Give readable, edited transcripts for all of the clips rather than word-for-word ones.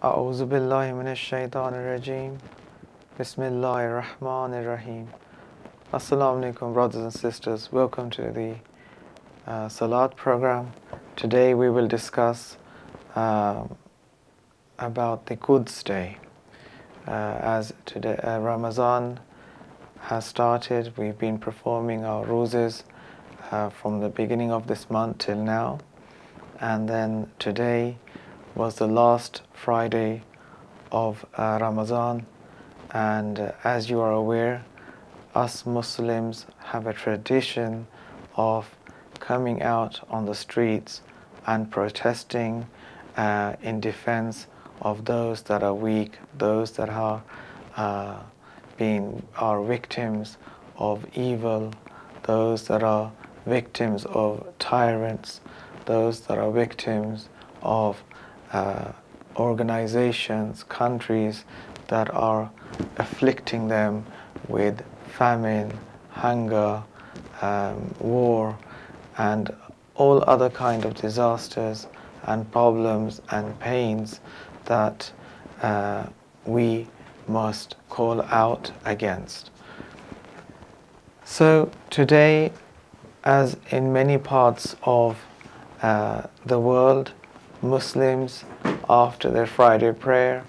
أعوذ بالله من الشيطان الرجيم. Bismillahir Rahmanir Rahim. Assalamu alaikum, brothers and sisters. Welcome to the Salat program. Today we will discuss about the Quds Day. As today Ramzan has started, we've been performing our roses from the beginning of this month till now, and then today was the last Friday of Ramzan. And as you are aware, us Muslims have a tradition of coming out on the streets and protesting in defense of those that are weak, those that are victims of evil, those that are victims of tyrants, those that are victims of organizations, countries that are afflicting them with famine, hunger, war, and all other kind of disasters and problems and pains that we must call out against. So today, as in many parts of the world, Muslims, after their Friday prayer,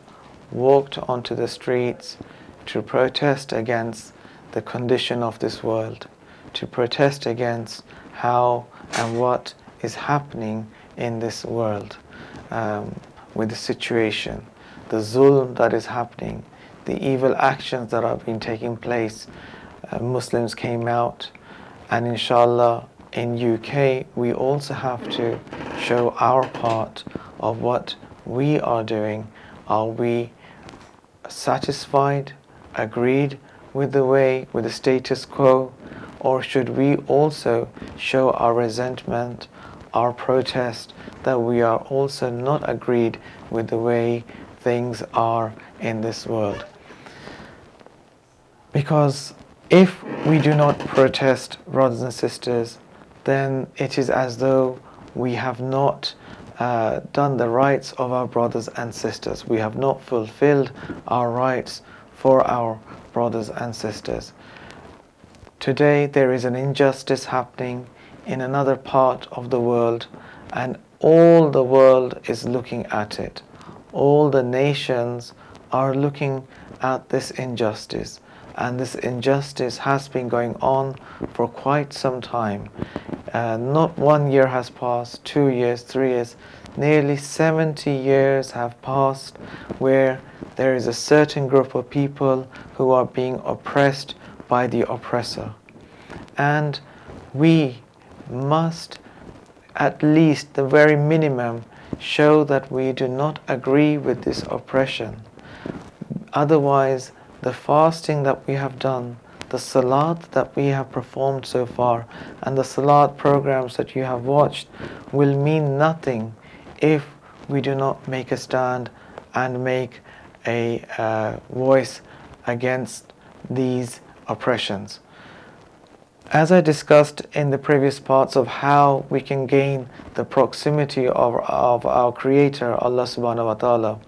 walked onto the streets to protest against the condition of this world, to protest against how and what is happening in this world with the situation, the zulm that is happening, the evil actions that have been taking place. Muslims came out, and inshallah in UK we also have to show our part of what we are doing. Are we satisfied, agreed with the status quo, or should we also show our resentment, our protest, that we are also not agreed with the way things are in this world? Because if we do not protest, brothers and sisters, then it is as though we have not done the rights of our brothers and sisters. We have not fulfilled our rights for our brothers and sisters. Today there is an injustice happening in another part of the world, and all the world is looking at it. All the nations are looking at this injustice, and this injustice has been going on for quite some time. Not 1 year has passed, 2 years, 3 years, nearly 70 years have passed where there is a certain group of people who are being oppressed by the oppressor. And we must, at least the very minimum, show that we do not agree with this oppression. Otherwise, the fasting that we have done, the salat that we have performed so far, and the salat programs that you have watched will mean nothing if we do not make a stand and make a voice against these oppressions. As I discussed in the previous parts of how we can gain the proximity of our Creator, Allah subhanahu wa ta'ala,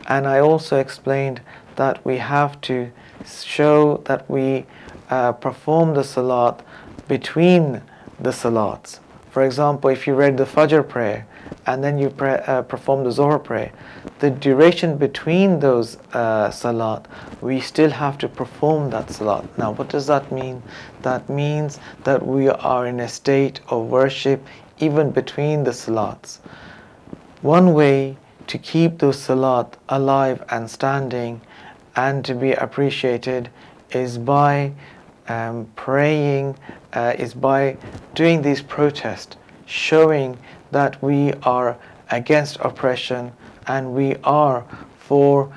and I also explained that we have to show that we perform the salat between the salats. For example, if you read the Fajr prayer and then you perform the Zohar prayer, the duration between those salat, we still have to perform that salat. Now, what does that mean? That means that we are in a state of worship even between the salats. One way to keep those salat alive and standing and to be appreciated is by praying, is by doing these protests, showing that we are against oppression and we are for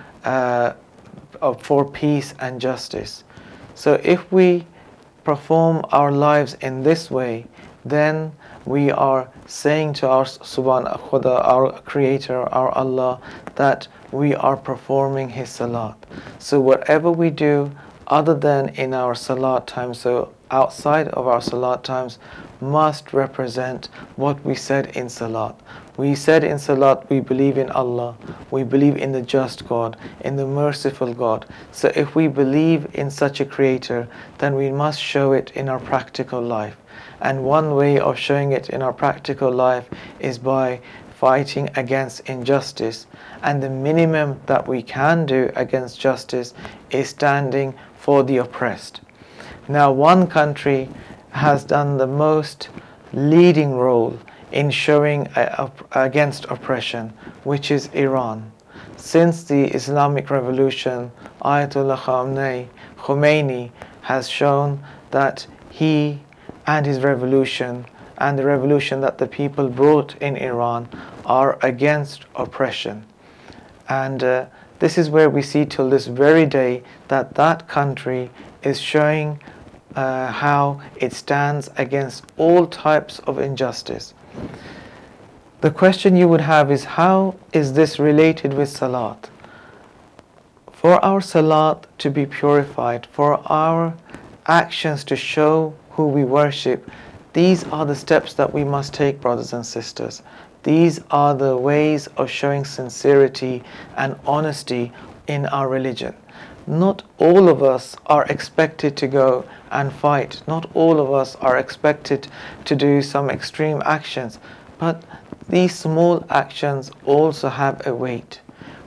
peace and justice. So if we perform our lives in this way, then we are saying to our Subhanahu, our Creator, our Allah, that we are performing His salat. So whatever we do other than in our salat time, so outside of our salat times, must represent what we said in salat. We said in salat we believe in Allah, we believe in the just God, in the merciful God. So if we believe in such a creator, then we must show it in our practical life. And one way of showing it in our practical life is by fighting against injustice. And the minimum that we can do against justice is standing for the oppressed. Now, one country has done the most leading role in showing against oppression, which is Iran. Since the Islamic Revolution, Ayatollah Khomeini has shown that he and his revolution and the revolution that the people brought in Iran are against oppression. And this is where we see till this very day that that country is showing how it stands against all types of injustice. The question you would have is, how is this related with Salat? For our Salat to be purified, for our actions to show who we worship, these are the steps that we must take, brothers and sisters. These are the ways of showing sincerity and honesty in our religion. Not all of us are expected to go and fight. Not all of us are expected to do some extreme actions. But these small actions also have a weight.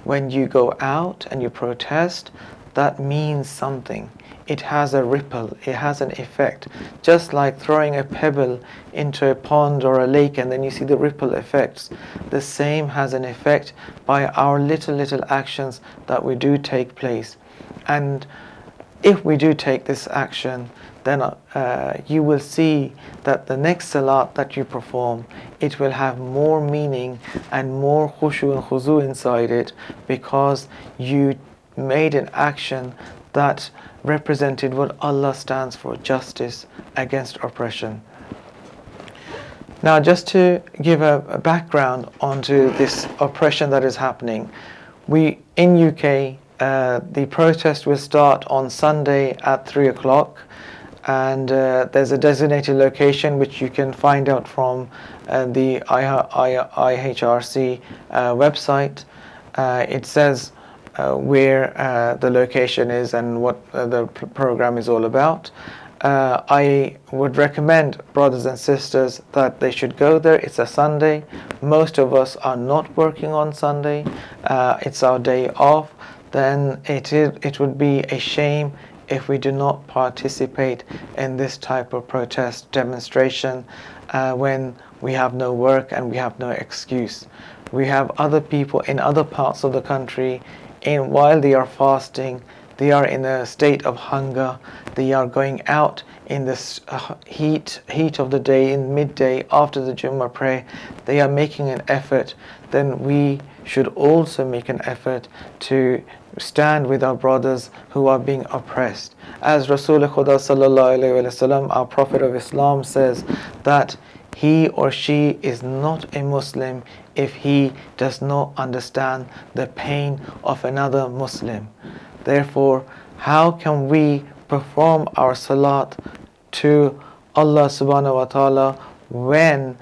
When you go out and you protest, that means something. It has a ripple, it has an effect. Just like throwing a pebble into a pond or a lake and then you see the ripple effects. The same has an effect by our little actions that we do take place. And if we do take this action, then you will see that the next salat that you perform, it will have more meaning and more khushu and khuzu inside it, because you made an action that represented what Allah stands for: justice against oppression. Now, just to give a background onto this oppression that is happening, in UK, the protest will start on Sunday at 3 o'clock, and there's a designated location which you can find out from the IHRC website. It says where the location is and what the program is all about. I would recommend brothers and sisters that they should go there. It's a Sunday. Most of us are not working on Sunday. It's our day off. Then it would be a shame if we do not participate in this type of protest demonstration when we have no work and we have no excuse. We have other people in other parts of the country, while they are fasting, they are in a state of hunger, they are going out in this heat of the day, in midday after the Jummah prayer, they are making an effort. Then we should also make an effort to stand with our brothers who are being oppressed. As Rasul Khuda sallallahu alayhi wa sallam, our Prophet of Islam, says that he or she is not a Muslim if he does not understand the pain of another Muslim. Therefore, how can we perform our salat to Allah subhanahu wa ta'ala when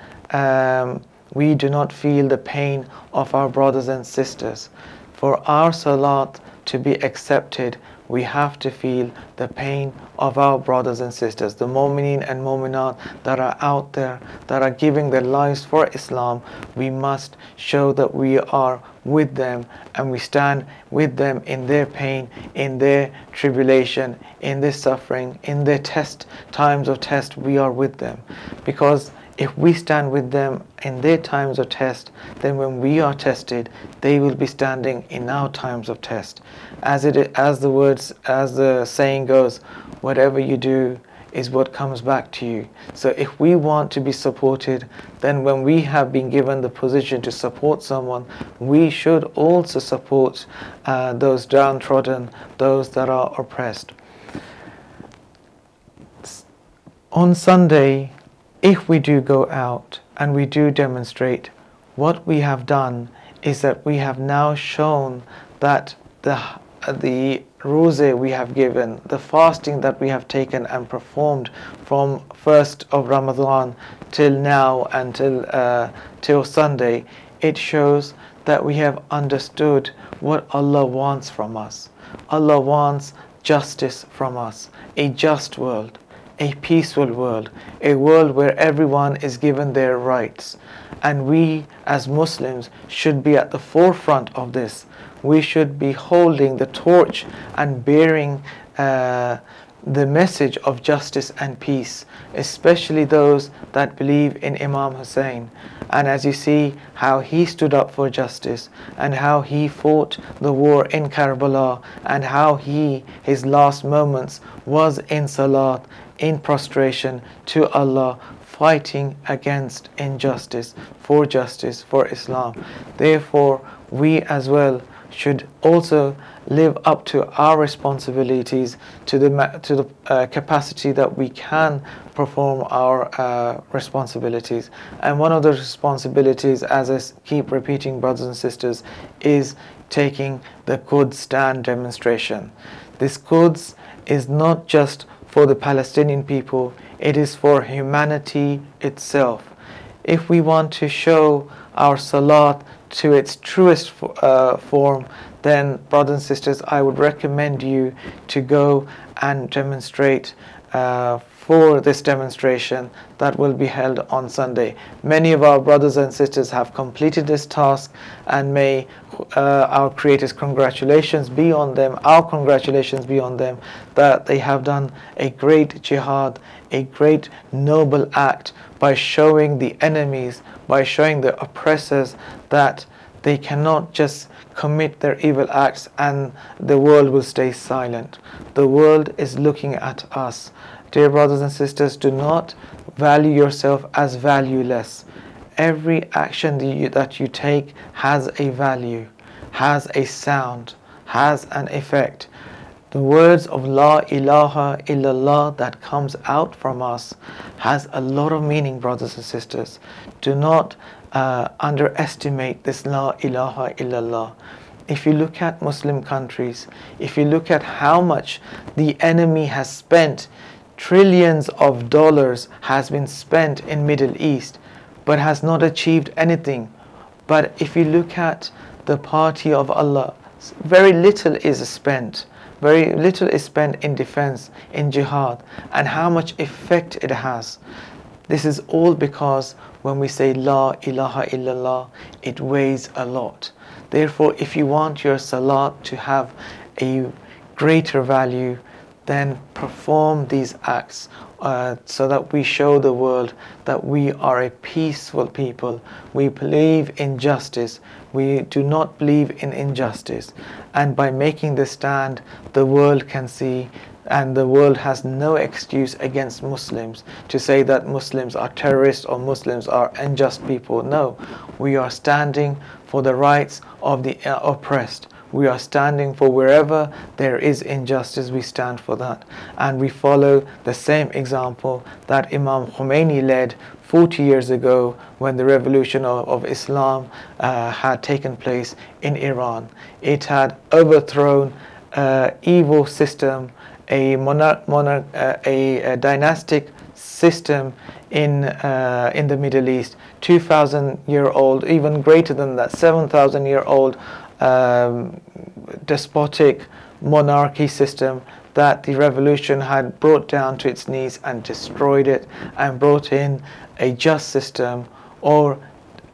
we do not feel the pain of our brothers and sisters? For our salat to be accepted, we have to feel the pain of our brothers and sisters, the mu'mineen and mu'minat that are out there, that are giving their lives for Islam. We must show that we are with them and we stand with them in their pain, in their tribulation, in their suffering, in their times of test. We are with them, because if we stand with them in their times of test, then when we are tested, they will be standing in our times of test. As the saying goes, whatever you do is what comes back to you. So if we want to be supported, then when we have been given the position to support someone, we should also support those downtrodden, those that are oppressed. On Sunday, if we do go out and we do demonstrate, what we have done is that we have now shown that the rosé we have given, the fasting that we have taken and performed from 1st of Ramzan till now, until till Sunday, it shows that we have understood what Allah wants from us. Allah wants justice from us, a just world, a peaceful world, a world where everyone is given their rights. And we as Muslims should be at the forefront of this. We should be holding the torch and bearing the message of justice and peace, especially those that believe in Imam Hussein. And as you see how he stood up for justice, and how he fought the war in Karbala, and how his last moments was in salat, in prostration to Allah, fighting against injustice, for Islam. Therefore, we as well should also live up to our responsibilities to the capacity that we can perform our responsibilities. And one of the responsibilities, as I keep repeating, brothers and sisters, is taking the Quds stand demonstration. This Quds is not just for the Palestinian people, it is for humanity itself. If we want to show our salat to its truest form, then brothers and sisters, I would recommend you to go and demonstrate for this demonstration that will be held on Sunday. Many of our brothers and sisters have completed this task, and may our Creator's congratulations be on them, our congratulations be on them, that they have done a great jihad, a great noble act, by showing the enemies, by showing the oppressors that they cannot just commit their evil acts and the world will stay silent. The world is looking at us. Dear brothers and sisters, do not value yourself as valueless. Every action that you take has a value, has a sound, has an effect. The words of La ilaha illallah that comes out from us has a lot of meaning, brothers and sisters. Do not underestimate this La ilaha illallah. If you look at Muslim countries, if you look at how much the enemy has spent, trillions of dollars has been spent in Middle East, but has not achieved anything. But if you look at the party of Allah, very little is spent. Very little is spent in defense, in jihad, and how much effect it has. This is all because when we say La ilaha illallah, it weighs a lot. Therefore, if you want your salat to have a greater value, then perform these acts so that we show the world that we are a peaceful people. We believe in justice. We do not believe in injustice. And by making this stand, the world can see, and the world has no excuse against Muslims to say that Muslims are terrorists or Muslims are unjust people. No, we are standing for the rights of the oppressed. We are standing for wherever there is injustice, we stand for that. And we follow the same example that Imam Khomeini led 40 years ago when the revolution of Islam had taken place in Iran. It had overthrown evil system, a dynastic system in the Middle East, 2,000-year-old, even greater than that, 7,000-year-old despotic monarchy system that the revolution had brought down to its knees and destroyed it, and brought in a just system, or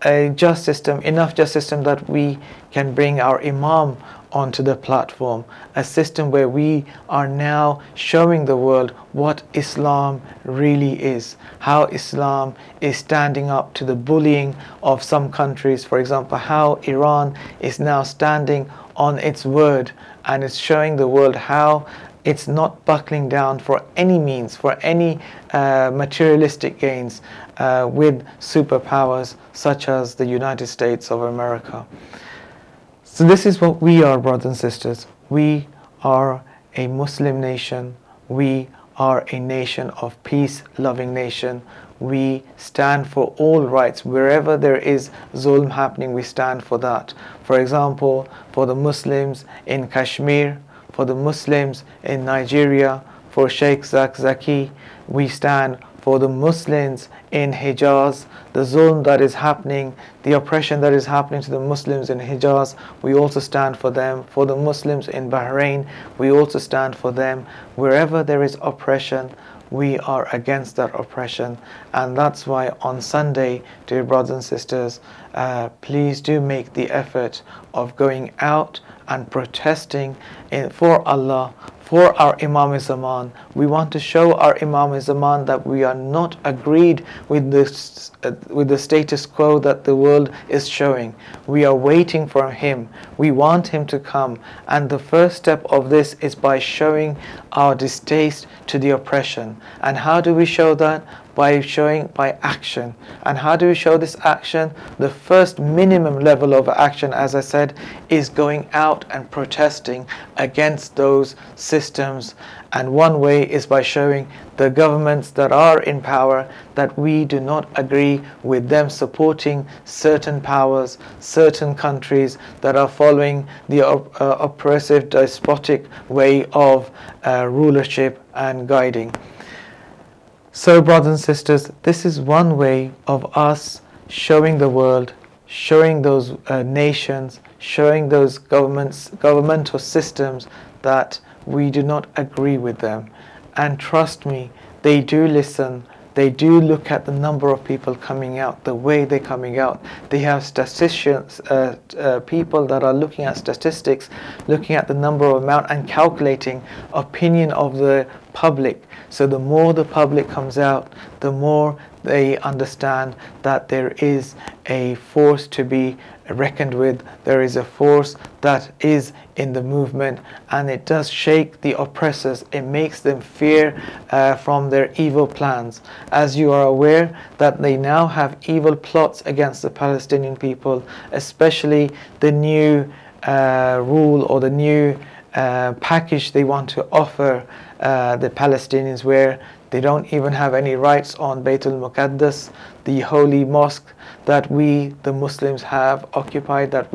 a just system, enough just system that we can bring our Imam onto the platform, a system where we are now showing the world what Islam really is, how Islam is standing up to the bullying of some countries. For example, how Iran is now standing on its word and is showing the world how it's not buckling down for any means, for any materialistic gains with superpowers such as the United States of America. So this is what we are, brothers and sisters. We are a Muslim nation. We are a nation of peace-loving nation. We stand for all rights. Wherever there is zulm happening, we stand for that. For example, for the Muslims in Kashmir, for the Muslims in Nigeria, for Sheikh Zakzaki. We stand for the Muslims in Hijaz, the zulm that is happening, the oppression that is happening to the Muslims in Hijaz. We also stand for them. For the Muslims in Bahrain, we also stand for them. Wherever there is oppression, we are against that oppression. And that's why on Sunday, dear brothers and sisters, please do make the effort of going out and protesting for Allah, for our Imam Zaman. We want to show our Imam Zaman that we are not agreed with this, with the status quo that the world is showing. We are waiting for him. We want him to come. And the first step of this is by showing our distaste to the oppression. And how do we show that? By action. And how do we show this action? The first minimum level of action, as I said, is going out and protesting against those systems. And one way is by showing the governments that are in power that we do not agree with them supporting certain powers, certain countries that are following the oppressive, despotic way of rulership and guiding. So, brothers and sisters, this is one way of us showing the world, showing those nations, showing those governmental systems that we do not agree with them. And trust me, they do listen. They do look at the number of people coming out, the way they're coming out. They have statisticians, people that are looking at statistics, looking at the number of amount and calculating opinion of the public. So the more the public comes out, the more they understand that there is a force to be reckoned with. There is a force that is in the movement, and it does shake the oppressors. It makes them fear from their evil plans. As you are aware that they now have evil plots against the Palestinian people, especially the new rule or the new package they want to offer the Palestinians, where they don't even have any rights on Baitul Muqaddas, the holy mosque that we, the Muslims, have occupied, that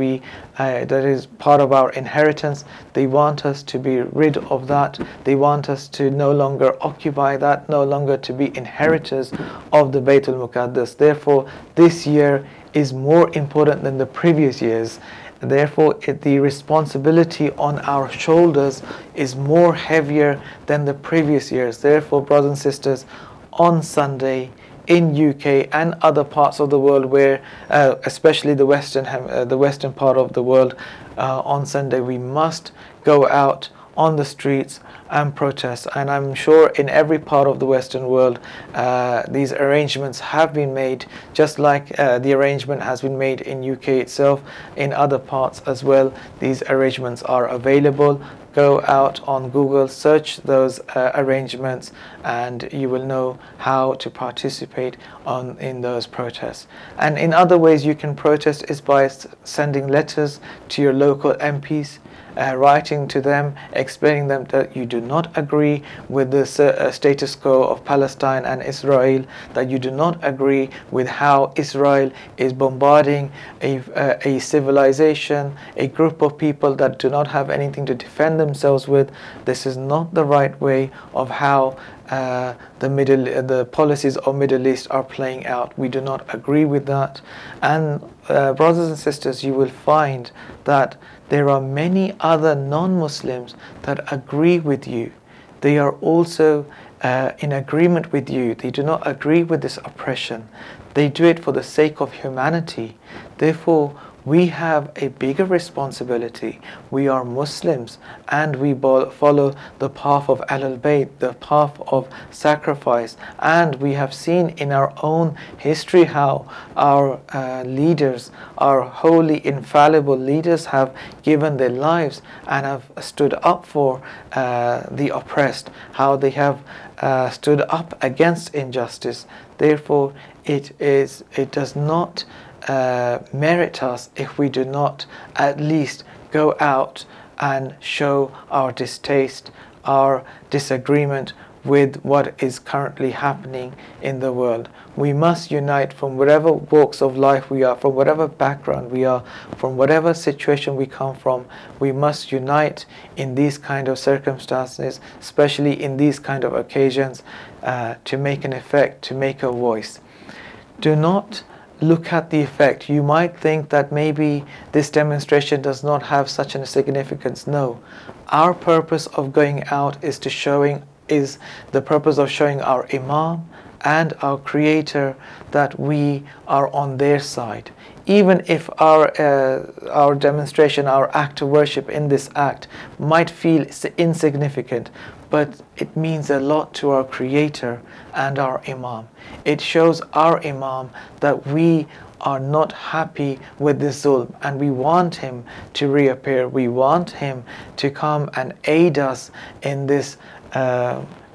is part of our inheritance. They want us to be rid of that. They want us to no longer occupy that, no longer to be inheritors of the Baitul Muqaddas. Therefore, this year is more important than the previous years. Therefore, the responsibility on our shoulders is more heavier than the previous years. Therefore, brothers and sisters, on Sunday in UK and other parts of the world, where especially the western part of the world, on Sunday we must go out on the streets and protest. And I'm sure in every part of the Western world these arrangements have been made, just like the arrangement has been made in UK itself. In other parts as well, these arrangements are available. Go out on Google, search those arrangements, and you will know how to participate in those protests. And in other ways you can protest is by sending letters to your local MPs, writing to them, explaining them that you do not agree with the status quo of Palestine and Israel, that you do not agree with how Israel is bombarding a civilization, a group of people that do not have anything to defend themselves with. This is not the right way of how the policies of Middle East are playing out. We do not agree with that. And brothers and sisters, you will find that there are many other non-Muslims that agree with you. They are also in agreement with you. They do not agree with this oppression. They do it for the sake of humanity. Therefore, we have a bigger responsibility. We are Muslims and we follow the path of Ahlebait, the path of sacrifice. And we have seen in our own history how our leaders, our holy, infallible leaders, have given their lives and have stood up for the oppressed, how they have stood up against injustice. Therefore, it does not merit us if we do not at least go out and show our distaste, our disagreement with what is currently happening in the world. We must unite from whatever walks of life we are, from whatever background we are, from whatever situation we come from. We must unite in these kind of circumstances, especially in these kind of occasions, to make an effect, to make a voice. Do not look at the effect. You might think that maybe this demonstration does not have such a significance. No. Our purpose of going out is the purpose of showing our Imam and our Creator that we are on their side. Even if our demonstration, our act of worship in this act might feel insignificant, but it means a lot to our Creator and our Imam. It shows our Imam that we are not happy with this zulm, and we want him to reappear. We want him to come and aid us in this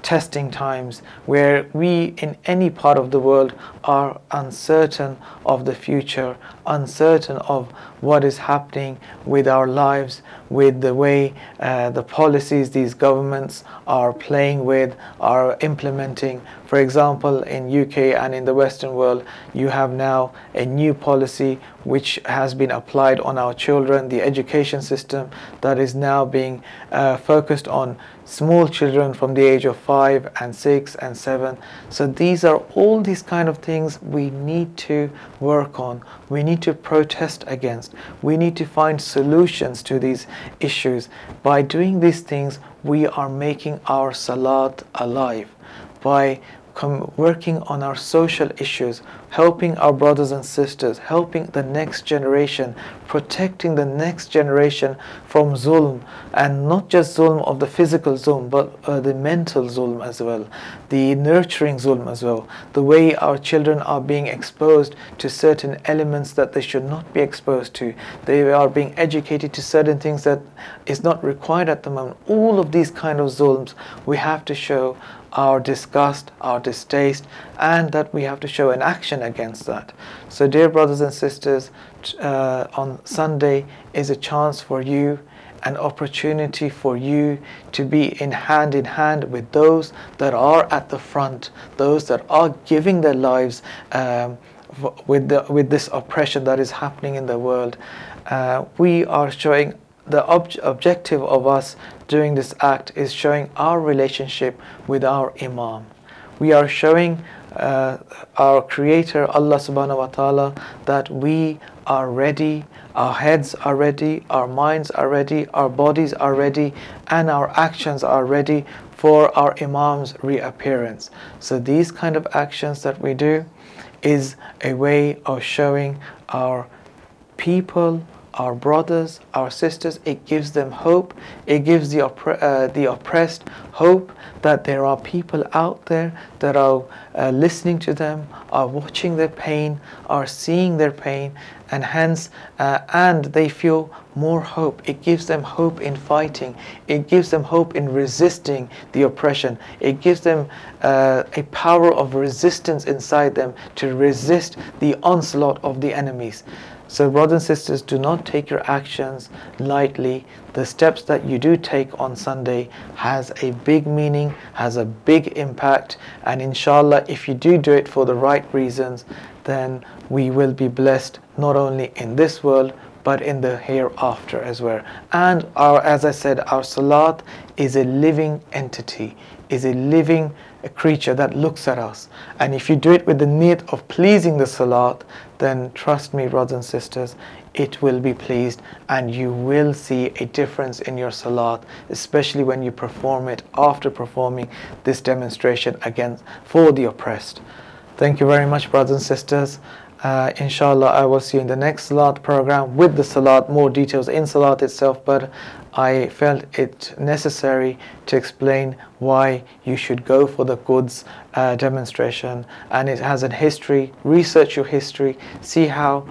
testing times where we in any part of the world are uncertain of the future, uncertain of what is happening with our lives, with the way the policies these governments are playing with, are implementing. For example, in UK and in the Western world, you have now a new policy which has been applied on our children, the education system that is now being focused on small children from the age of 5 and 6 and 7. So these are all these kind of things we need to work on. We need to protest against. We need to find solutions to these issues. By doing these things, we are making our salat alive. By working on our social issues, helping our brothers and sisters, helping the next generation, protecting the next generation from zulm, and not just zulm of the physical zulm, but the mental zulm as well, the nurturing zulm as well, the way our children are being exposed to certain elements that they should not be exposed to. They are being educated to certain things that is not required at the moment. All of these kind of zulms, we have to show our disgust, our distaste, and that we have to show an action against that. So dear brothers and sisters, on Sunday is a chance for you, an opportunity for you to be in hand with those that are at the front, those that are giving their lives with this oppression that is happening in the world. We are showing the objective of us doing this act is showing our relationship with our Imam. We are showing our Creator, Allah subhanahu wa ta'ala, that we are ready, our heads are ready, our minds are ready, our bodies are ready, and our actions are ready for our Imam's reappearance. So these kind of actions that we do is a way of showing our people, our brothers, our sisters, it gives them hope. It gives the oppressed hope that there are people out there that are listening to them, are watching their pain, are seeing their pain, and hence, and they feel more hope. It gives them hope in fighting. It gives them hope in resisting the oppression. It gives them a power of resistance inside them to resist the onslaught of the enemies. So brothers and sisters, do not take your actions lightly. The steps that you do take on Sunday has a big meaning, has a big impact, and inshallah, if you do it for the right reasons, then we will be blessed not only in this world, but in the hereafter as well. And as I said, our salat is a living entity, is a living creature that looks at us. And if you do it with the need of pleasing the salat, then trust me, brothers and sisters, it will be pleased, and you will see a difference in your salat, especially when you perform it after performing this demonstration against for the oppressed. Thank you very much, brothers and sisters. Inshallah, I will see you in the next salat program with the salat, more details in salat itself, but I felt it necessary to explain why you should go for the Quds demonstration, and it has a history. Research your history, see how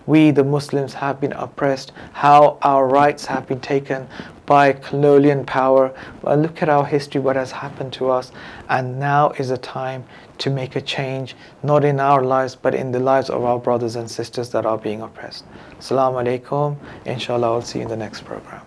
we the Muslims have been oppressed, how our rights have been taken by colonial power. Look at our history, what has happened to us, and now is a time to make a change, not in our lives, but in the lives of our brothers and sisters that are being oppressed. Assalamu alaikum. Inshallah, I'll see you in the next program.